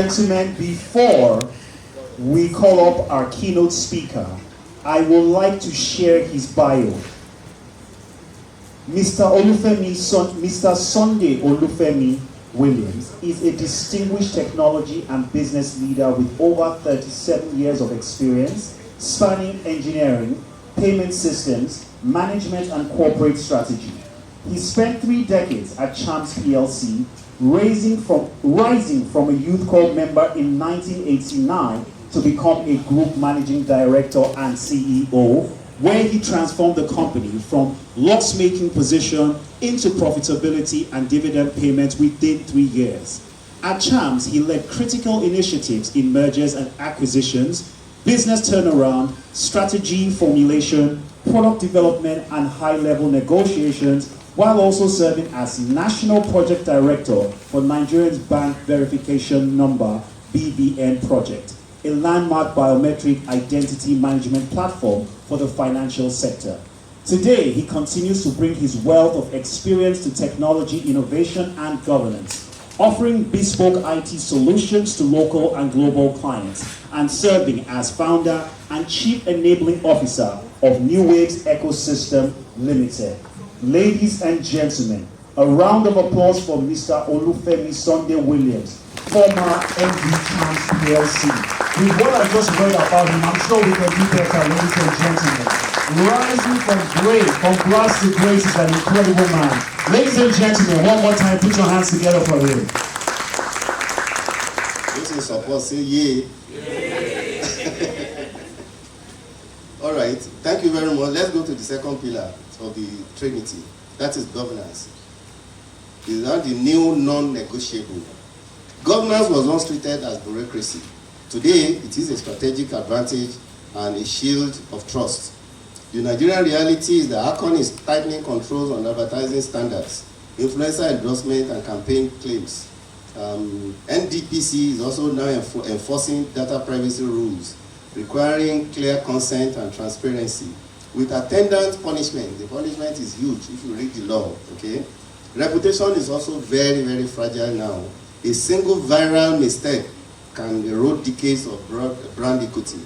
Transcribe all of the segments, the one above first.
Gentlemen, before we call up our keynote speaker, I would like to share his bio. Mr. Sunday Olufemi Williams is a distinguished technology and business leader with over 37 years of experience spanning engineering, payment systems, management and corporate strategy. He spent 3 decades at Champs PLC, rising from a youth corps member in 1989 to become a group managing director and CEO, where he transformed the company from loss-making position into profitability and dividend payments within 3 years. At Champs, he led critical initiatives in mergers and acquisitions, business turnaround, strategy formulation, product development, and high-level negotiations, while also serving as National Project Director for Nigeria's Bank Verification Number BVN project, a landmark biometric identity management platform for the financial sector. Today, he continues to bring his wealth of experience to technology, innovation, and governance, offering bespoke IT solutions to local and global clients, and serving as founder and chief enabling officer of Newwaves Ecosystem Limited. Ladies and gentlemen, a round of applause for Mr. Olufemi Sunday Williams, former MD Champs PLC. With what I just read about him, I'm sure we can do better, ladies and gentlemen. Rising from grass to grace is an incredible man. Ladies and gentlemen, one more time, put your hands together for him. This is supposed to say yay. All right, thank you very much. Let's go to the second pillar of the trinity. That is governance. It is now the new non-negotiable. Governance was once treated as bureaucracy. Today, it is a strategic advantage and a shield of trust. The Nigerian reality is that ACON is tightening controls on advertising standards, influencer endorsement, and campaign claims. NDPC is also now enforcing data privacy rules, requiring clear consent and transparency, with attendant punishment. The punishment is huge if you read the law, okay? Reputation is also very, very fragile now. A single viral mistake can erode decades of brand equity.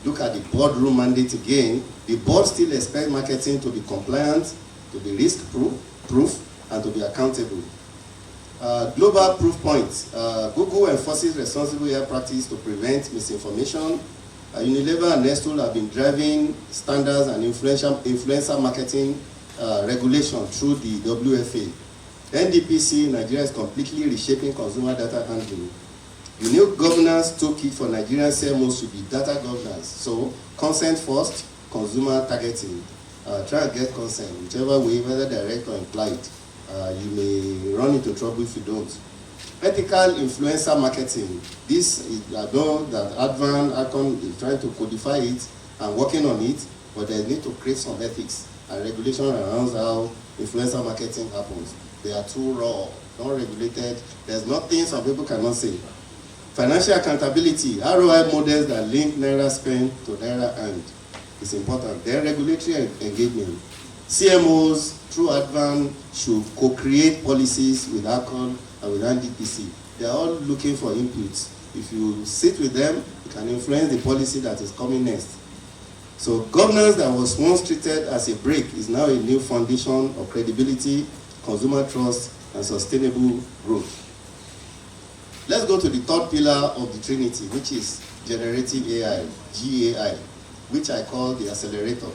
Look at the boardroom mandate again. The board still expects marketing to be compliant, to be risk-proof, and to be accountable. Global proof points. Google enforces responsible AI practice to prevent misinformation. Unilever and Nestle have been driving standards and influencer marketing regulation through the WFA. NDPC, Nigeria is completely reshaping consumer data handling. The new governance toolkit for Nigerian CMOs should be data governance. So, consent first, consumer targeting. Try and get consent, whichever way, whether direct or implied. You may run into trouble if you don't. Ethical influencer marketing. This is, I know that ACON is trying to codify it and working on it, but they need to create some ethics and regulation around how influencer marketing happens. They are too raw, unregulated. There's nothing some people cannot say. Financial accountability, ROI models that link Naira spend to Naira earned is important. Then regulatory engagement. CMOs, through ADVAN, should co-create policies with ACON and with NDPC. They are all looking for inputs. If you sit with them, you can influence the policy that is coming next. So governance that was once treated as a break is now a new foundation of credibility, consumer trust, and sustainable growth. Let's go to the third pillar of the trinity, which is generative AI, GAI, which I call the accelerator.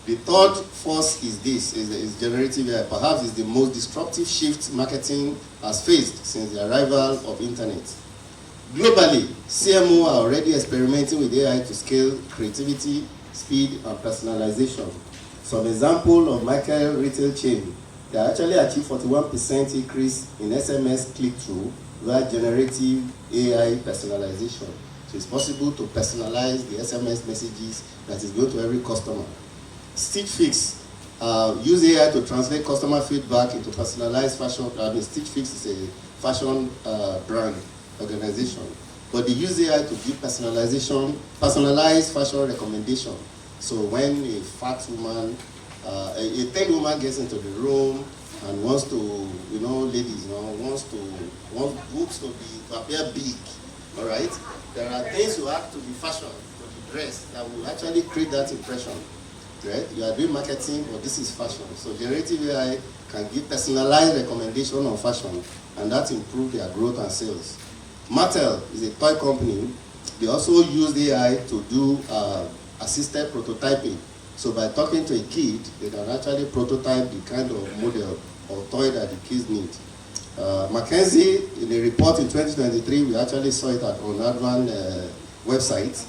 The third force is this, is generative AI. Perhaps it's the most disruptive shift marketing has faced since the arrival of internet. Globally, CMO are already experimenting with AI to scale creativity, speed, and personalization. Some example of Michael retail chain, they actually achieved 41% increase in SMS click-through via generative AI personalization. So it's possible to personalize the SMS messages that is going to every customer. Stitch Fix, use AI to translate customer feedback into personalized fashion. Stitch Fix is a fashion brand organization, but they use AI to give personalized fashion recommendation. So when a fat woman, a thin woman gets into the room, and wants to, you know, ladies, you know, wants boobs to appear big, all right? There are things you have to be fashion, to be dressed, that will actually create that impression, right? You are doing marketing, but this is fashion. So generative AI can give personalized recommendation on fashion, and that improves their growth and sales. Mattel is a toy company. They also use AI to do assisted prototyping. So by talking to a kid, they can actually prototype the kind of model or toy that the kids need. McKinsey, in a report in 2023, we actually saw it on ADVAN website.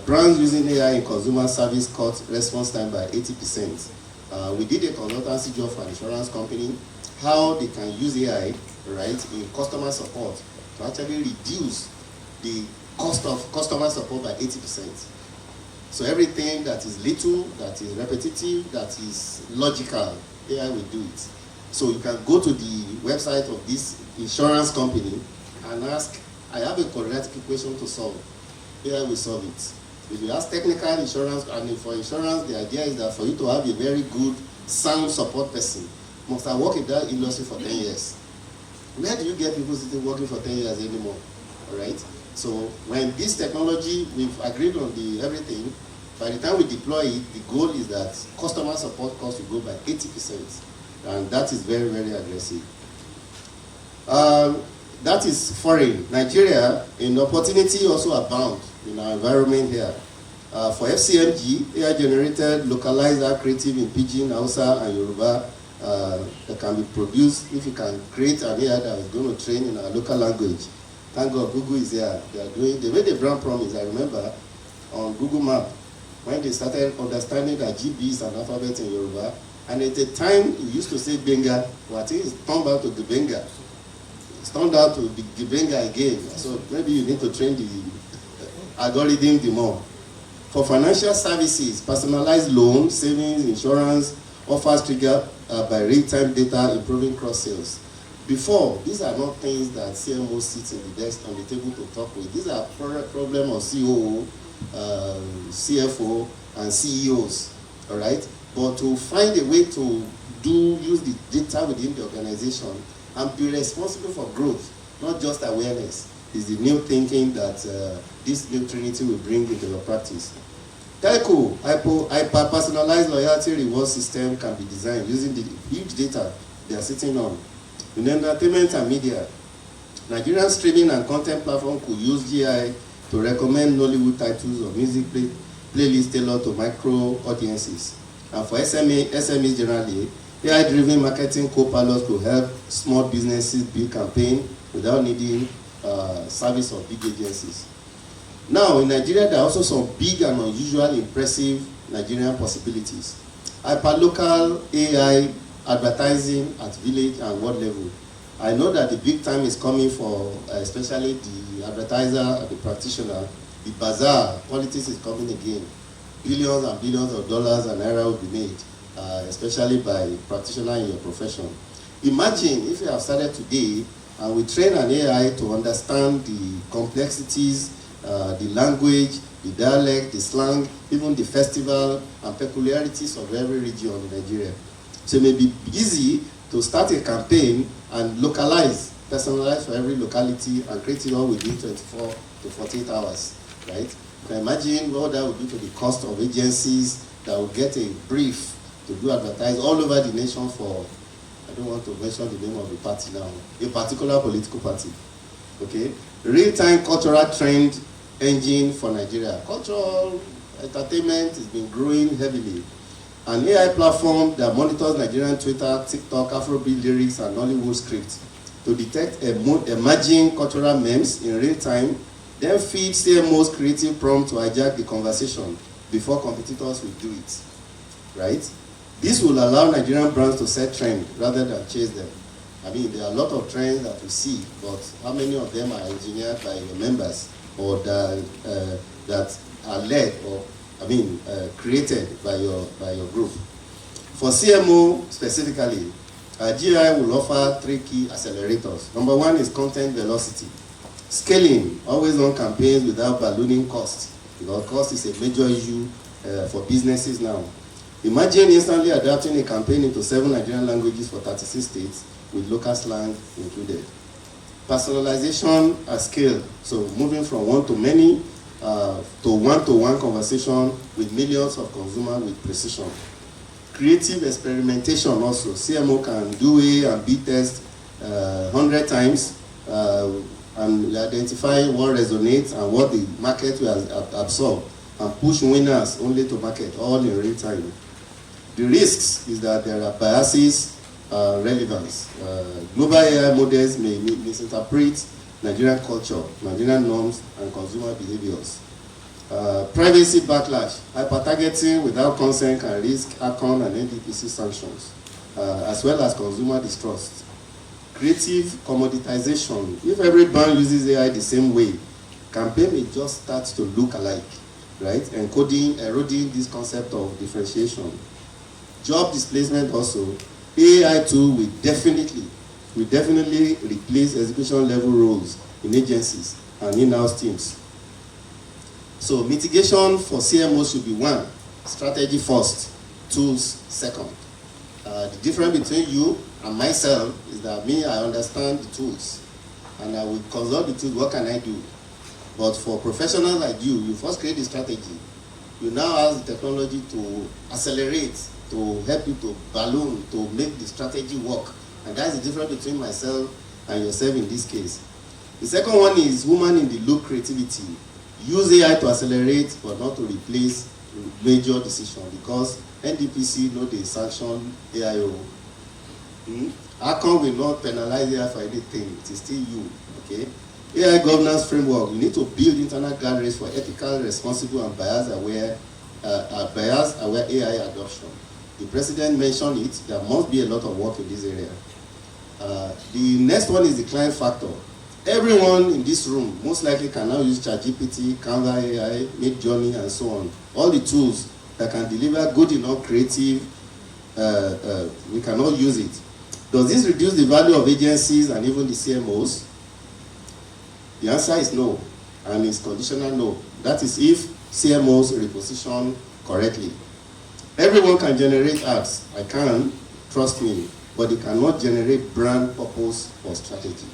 Brands using AI in consumer service cut response time by 80%. We did a consultancy job for an insurance company, how they can use AI, right, in customer support to actually reduce the cost of customer support by 80%. So everything that is little, that is repetitive, that is logical, AI will do it. So you can go to the website of this insurance company and ask, I have a quadratic equation to solve. AI will solve it. If you ask technical insurance, and for insurance, the idea is that for you to have a very good, sound support person, must have worked in that industry for 10 years. Where do you get people sitting working for 10 years anymore? All right? So when this technology, we've agreed on the everything, by the time we deploy it, the goal is that customer support costs will go by 80%. And that is very, very aggressive. That is foreign. Nigeria, in opportunity also abound in our environment here. For FCMG, AI-generated localized art creative in Pidgin, Hausa, and Yoruba that can be produced if you can create an AI that is going to train in our local language. Thank God Google is here. They made a brand promise, I remember, on Google Map, when they started understanding that GB is an alphabet in Yoruba. And at the time, we used to say Benga, but I think it's turned out to the Benga. It's turned out to be the Benga again. So maybe you need to train the algorithm the more. For financial services, personalized loan, savings, insurance, offers triggered by real-time data, improving cross-sales. Before, these are not things that CMOs sit in the desk on the table to talk with. These are problems of COO, CFO, and CEOs, all right? But to find a way to use the data within the organization and be responsible for growth, not just awareness, is the new thinking that this new trinity will bring into your practice. Telco, hyper-personalized loyalty reward system can be designed using the huge data they are sitting on. In entertainment and media, Nigerian streaming and content platform could use GI to recommend Nollywood titles or music playlists tailored to micro audiences. And for SMEs generally, AI-driven marketing co-pilots could help small businesses build campaigns without needing service of big agencies. Now, in Nigeria, there are also some big and unusual, impressive Nigerian possibilities. Hyperlocal AI advertising at village and world level. I know that the big time is coming for especially the advertiser and the practitioner. The bazaar, politics is coming again. Billions and billions of dollars and naira will be made, especially by practitioners in your profession. Imagine if you have started today and we train an AI to understand the complexities, the language, the dialect, the slang, even the festival and peculiarities of every region in Nigeria. So it may be easy to start a campaign and localize, personalize for every locality and create it all within 24 to 48 hours, right? You can imagine what that would do to the cost of agencies that will get a brief to do advertise all over the nation for, I don't want to mention the name of the party now, a particular political party, okay? Real-time cultural trend engine for Nigeria. Cultural entertainment has been growing heavily. An AI platform that monitors Nigerian Twitter, TikTok, Afrobeat lyrics, and Nollywood scripts to detect emerging cultural memes in real time, then feed CMOs creative prompt to hijack the conversation before competitors will do it, right? This will allow Nigerian brands to set trends rather than chase them. I mean, there are a lot of trends that we see, but how many of them are engineered by your members or that are led or created by your group? For CMO specifically, GI will offer 3 key accelerators. Number 1 is content velocity. Scaling, always on campaigns without ballooning cost. Because cost is a major issue for businesses now. Imagine instantly adapting a campaign into 7 Nigerian languages for 36 states with local slang included. Personalization at scale, so moving from one-to-many to one-to-one conversation with millions of consumers with precision. Creative experimentation also. CMO can do A and B test 100 times and identify what resonates and what the market will absorb and push winners only to market, all in real time. The risks is that there are biases, relevance. Global AI models may misinterpret Nigerian culture, Nigerian norms, and consumer behaviors. Privacy backlash. Hyper-targeting without consent can risk ACON and NDPC sanctions, as well as consumer distrust. Creative commoditization. If every brand uses AI the same way, campaign may just start to look alike, right? Eroding this concept of differentiation. Job displacement also. AI tool will definitely replace execution level roles in agencies and in-house teams. So mitigation for CMOs should be 1, strategy first, tools second. The difference between you and myself is that I understand the tools and I will consult the tools, what can I do? But for professionals like you first create the strategy. You now ask the technology to accelerate, to help you to balloon, to make the strategy work. And that's the difference between myself and yourself in this case. The second one is human in the loop creativity. Use AI to accelerate, but not to replace major decisions, because NDPC know they sanction AIO. ACON will not penalize AI for anything. It is still you, okay? AI governance framework. You need to build internal guardrails for ethical, responsible, and bias-aware AI adoption. The president mentioned it. There must be a lot of work in this area. The next one is the client factor. Everyone in this room most likely can now use ChatGPT, Canva AI, Midjourney, and so on. All the tools that can deliver good enough creative, we cannot use it. Does this reduce the value of agencies and even the CMOs? The answer is no, and it's conditional no. That is if CMOs reposition correctly. Everyone can generate ads. I can, trust me, but they cannot generate brand purpose or strategy.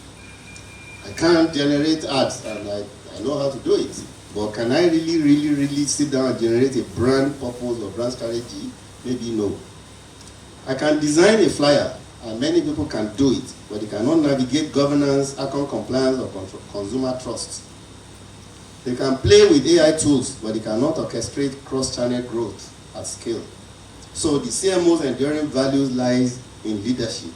I can't generate ads, and I know how to do it. But can I really sit down and generate a brand purpose or brand strategy? Maybe no. I can design a flyer, and many people can do it, but they cannot navigate governance, account compliance, or consumer trust. They can play with AI tools, but they cannot orchestrate cross-channel growth at scale. So the CMO's enduring values lies in leadership.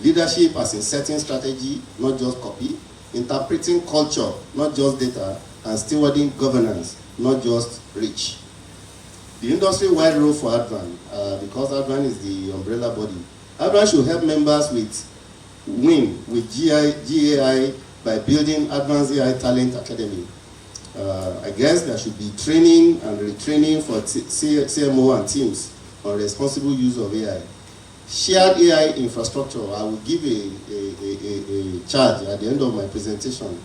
Leadership as in setting strategy, not just copy, interpreting culture, not just data, and stewarding governance, not just reach. The industry-wide role for ADVAN, because ADVAN is the umbrella body, ADVAN should help members win with GAI by building Advanced AI Talent Academy. I guess there should be training and retraining for CMO and teams on responsible use of AI. Shared AI infrastructure, I will give a charge at the end of my presentation.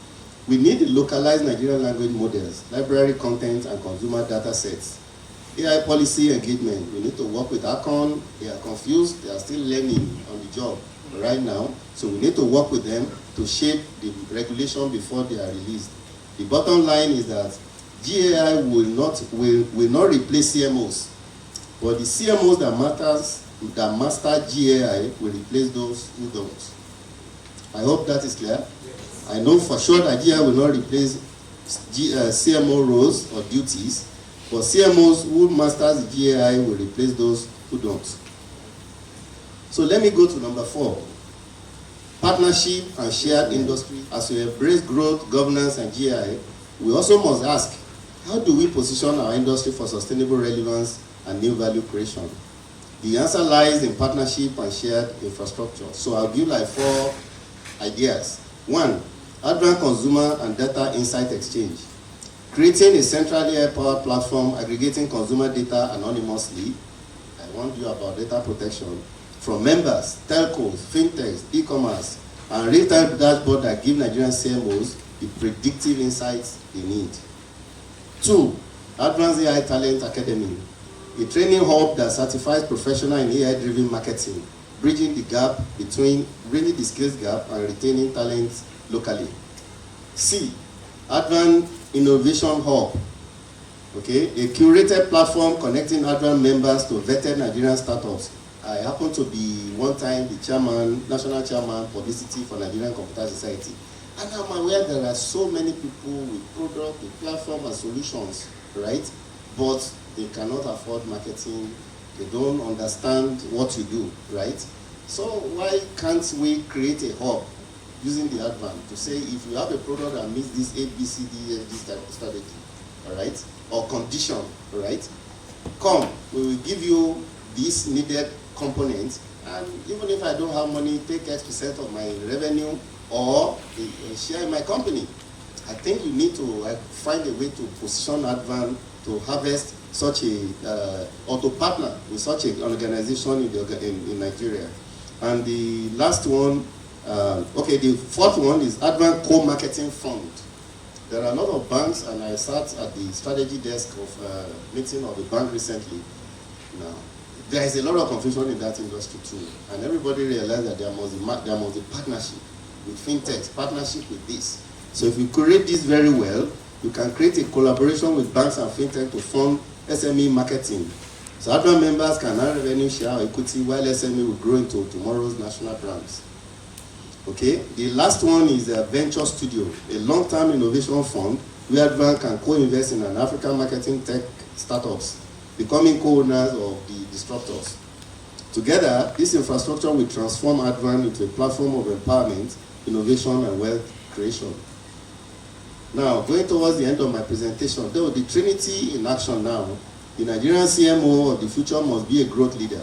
We need localized Nigerian language models, library content, and consumer data sets. AI policy engagement, we need to work with ACON. They are confused, they are still learning on the job right now. So we need to work with them to shape the regulation before they are released. The bottom line is that GAI will not replace CMOs, but the CMOs that master GAI will replace those who don't. I hope that is clear. Yes. I know for sure that GAI will not replace CMO roles or duties, but CMOs who master the GAI will replace those who don't. So let me go to number 4. Partnership and shared industry. As we embrace growth, governance, and GAI, we also must ask, how do we position our industry for sustainable relevance and new value creation? The answer lies in partnership and shared infrastructure. So I'll give like 4 ideas. 1, ADVAN consumer and data insight exchange. Creating a centrally AI-powered platform aggregating consumer data anonymously. I warned you about data protection. From members, telcos, fintechs, e-commerce, and real-time dashboard that give Nigerian CMOs the predictive insights they need. 2, Advanced AI Talent Academy. a training hub that certifies professionals in AI-driven marketing, bridging the skills gap and retaining talent locally. C, ADVAN Innovation Hub. Okay, a curated platform connecting ADVAN members to vetted Nigerian startups. I happen to be one time the national chairman publicity for Nigerian Computer Society. And I'm aware there are so many people with product, with platform and solutions, right? But they cannot afford marketing. They don't understand what you do, right? So why can't we create a hub using the ADVAN to say if you have a product that meets this A, B, C, D, F, this type of strategy, all right, or condition, all right, come, we will give you this needed component, and even if I don't have money, take X% of my revenue or share in my company. I think you need to find a way to position ADVAN to harvest such a, or to partner with such an organization in Nigeria. And the last one, the fourth one is ADVAN Co-Marketing Fund. There are a lot of banks, and I sat at the strategy desk of meeting of a bank recently. Now, there is a lot of confusion in that industry too, and everybody realized that there must be partnership with fintechs, partnership with this. So if you create this very well, you can create a collaboration with banks and fintech to fund SME marketing. So ADVAN members can earn revenue share or equity while SME will grow into tomorrow's national brands. Okay, the last one is a venture studio, a long-term innovation fund where ADVAN can co-invest in an African marketing tech startups, becoming co-owners of the disruptors. Together, this infrastructure will transform ADVAN into a platform of empowerment, innovation, and wealth creation. Now, going towards the end of my presentation, there will be Trinity in action now. The Nigerian CMO of the future must be a growth leader.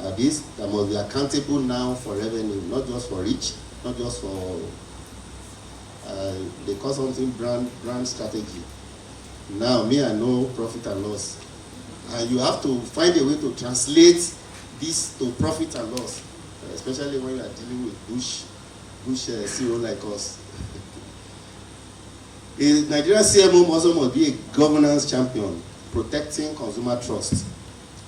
That must be accountable now for revenue, not just for reach, not just for, they call something brand strategy. Now, I know profit and loss. And you have to find a way to translate this to profit and loss, especially when you are dealing with Bush CEO like us. A Nigerian CMO also must be a governance champion, protecting consumer trust.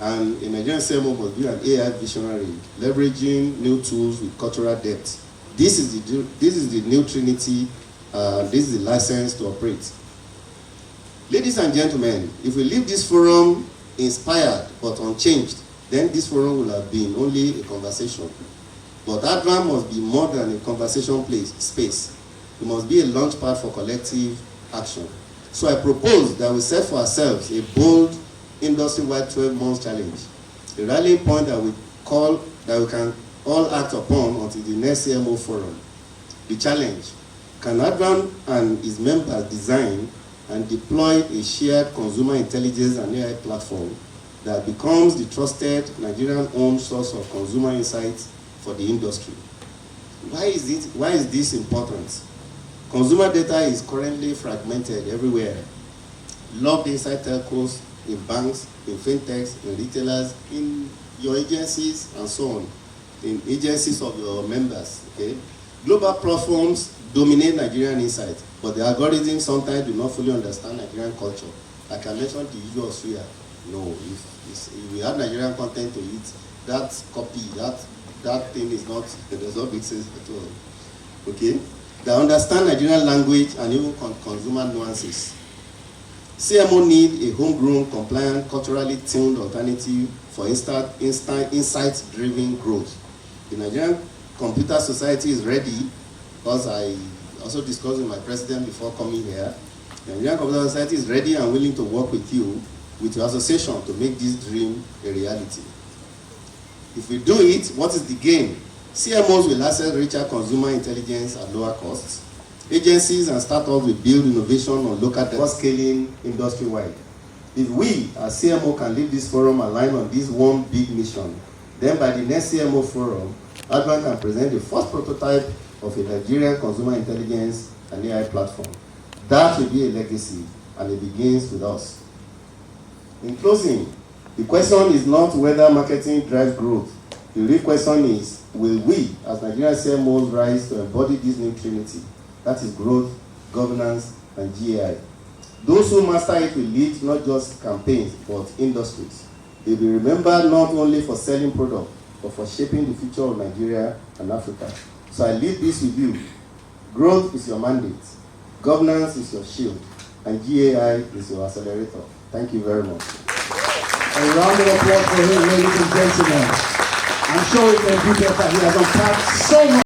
And a Nigerian CMO must be an AI visionary, leveraging new tools with cultural depth. This is the new Trinity. This is the license to operate. Ladies and gentlemen, if we leave this forum inspired but unchanged, then this forum will have been only a conversation. But ADVAN must be more than a conversation space. It must be a launch pad for collective action. So I propose that we set for ourselves a bold industry-wide 12-month challenge, a rallying point that we can all act upon until the next CMO forum. The challenge: can ADVAN and its members design and deploy a shared consumer intelligence and AI platform that becomes the trusted Nigerian-owned source of consumer insights for the industry? Why is this important? Consumer data is currently fragmented everywhere, locked inside telcos, in banks, in fintechs, in retailers, in your agencies, and so on, in agencies of your members. Okay? Global platforms dominate Nigerian insight, but the algorithms sometimes do not fully understand Nigerian culture. Like I mentioned the issue of Suya. No, if we have Nigerian content to it, that copy, that thing is not, it does not make sense at all. Okay? They understand Nigerian language and even consumer nuances. CMO need a homegrown, compliant, culturally tuned alternative for insight-driven growth. The Nigerian Computer Society is ready, because I also discussed with my president before coming here. The Nigerian Computer Society is ready and willing to work with you, with your association, to make this dream a reality. If we do it, what is the gain? CMOs will access richer consumer intelligence at lower costs. Agencies and startups will build innovation on local data scaling industry-wide. If we, as CMO, can leave this forum aligned on this one big mission, then by the next CMO forum, ADVAN can present the first prototype of a Nigerian consumer intelligence and AI platform. That will be a legacy, and it begins with us. In closing, the question is not whether marketing drives growth. The real question is, will we, as Nigerian CMOs, rise to embody this new trinity? That is growth, governance, and GAI. Those who master it will lead not just campaigns, but industries. They'll be remembered not only for selling products, but for shaping the future of Nigeria and Africa. So I leave this with you. Growth is your mandate, governance is your shield, and GAI is your accelerator. Thank you very much. A round of applause for him, ladies and gentlemen. I'm sure he can do better. He has unpacked so much.